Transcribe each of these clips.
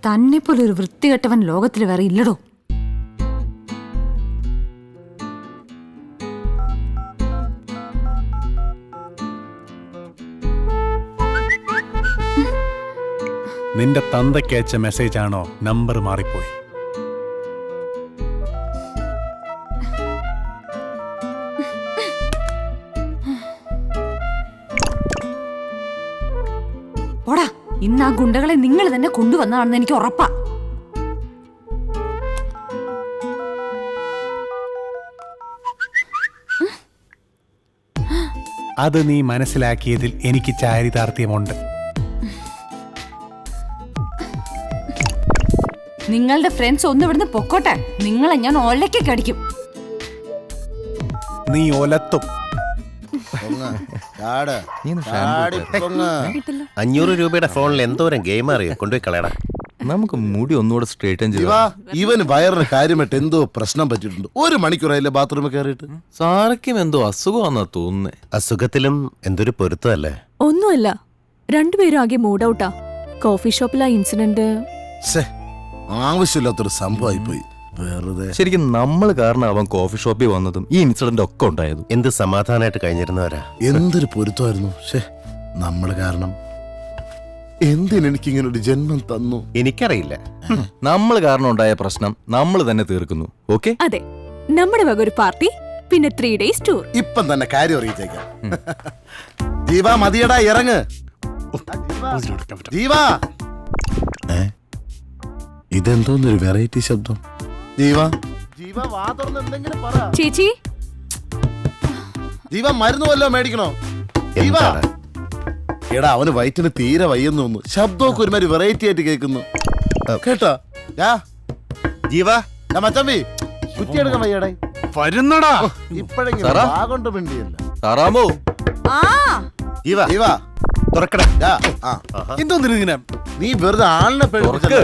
തന്നെ പോലെ ഒരു വൃത്തികെട്ടവൻ ലോകത്തിൽ വേറെ ഇല്ലടോ. നിന്റെ തന്തയ്ക്ക് അയച്ച മെസ്സേജ് ആണോ? നമ്പർ മാറിപ്പോയി. പോടാ, ഇന്ന് ആ ഗുണ്ടകളെ നിങ്ങൾ തന്നെ കൊണ്ടുവന്നതാണെന്ന് എനിക്ക് ഉറപ്പാ. അത് നീ മനസ്സിലാക്കിയതിൽ എനിക്ക് ചാരിതാർത്ഥ്യമുണ്ട്. നിങ്ങളുടെ ഫ്രണ്ട്സ് ഒന്ന് ഇവിടുന്ന് പൊക്കോട്ടെ, നിങ്ങളെ ഞാൻ ഒലക്കൊക്കെ അടിക്കും. നീ ഒലത്തും. 500 രൂപയുടെ ഫോണിൽ എന്തോരം ഗെയിം അറിയാം, കൊണ്ടുപോയി കളയടാ. നമുക്ക് മുടി ഒന്നുകൂടെ സ്ട്രേറ്റൻ ഇവന് വയറിന് കാര്യമായിട്ട് എന്തോ പ്രശ്നം പറ്റിയിട്ടുണ്ട്. 1 മണിക്കൂറായില്ലേ ബാത്റൂമിൽ കയറിയിട്ട്. സാറയ്ക്കും എന്തോ അസുഖമാണെന്നാ തോന്നുന്നേ. അസുഖത്തിലും എന്തൊരു പൊരുത്തമല്ലേ. ഒന്നുമല്ല, രണ്ടുപേരും ആകെ മൂഡ് ഔട്ടാ. കോഫി ഷോപ്പിലാ ഇൻസിഡന്റ്. ആവശ്യമില്ലാത്തൊരു സംഭവമായി പോയി. വെറുതെ ശരിക്കും നമ്മൾ കാരണം അവൻ കോഫി ഷോപ്പിൽ വന്നതും ഈ ഇൻസിഡന്റ് ഒക്കെ ഉണ്ടായത്. എന്ത് സമാധാനമായിട്ട് കഴിഞ്ഞിരുന്നവരാ. എന്തൊരു പൊരുത്തമായിരുന്നു. നമ്മള് കാരണം എന്തിനെനിക്കിങ്ങനെ ഒരു ജന്മം തന്നു എനിക്കറിയില്ല. നമ്മൾ കാരണം ഉണ്ടായ പ്രശ്നം നമ്മൾ തന്നെ തീർക്കുന്നു. ഓക്കെ, അതെ, നമ്മുടെ വക ഒരു പാർട്ടി, പിന്നെ 3 days ടൂർ. ഇപ്പം തന്നെ കാര്യം അറിയിച്ചേക്കാം. ജീവാ മതിയടാ, ഇറങ്ങ്. ജീവാ, ഇതെന്തോന്നൊരു വെറൈറ്റി ശബ്ദം. ജീവാ, ജീവാ വാ തുറന്ന് എന്തെങ്കിലും പറ. ചേച്ചി, ജീവാ മരുന്ന് വല്ലതും മേടിക്കണോ? ജീവാ, എടാ അവന് വയറ്റിന് തീരെ വയ്യെന്ന് തോന്നുന്നു. ശബ്ദമൊക്കെ ഒരുമാതിരി വെറൈറ്റി ആയിട്ട് കേൾക്കുന്നു. കേട്ടോ ജീവാ, മച്ചമ്പി കുറ്റിയെടുക്കാൻ വയ്യടേ. വരുന്നടാ. ഇപ്പഴെങ്കിലും വാ കൊണ്ട് മിണ്ടിയല്ല. സാറാമോ, ജീവാ ജീവാ തുറക്കട. എന്തോന്നിങ്ങനെ നീ വെറുതെ ആളിനെ പേടിപ്പിച്ചല്ലേ.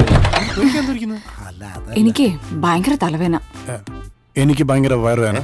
എനിക്ക് ഭയങ്കര തലവേന. എനിക്ക് ഭയങ്കര വയറുവേന.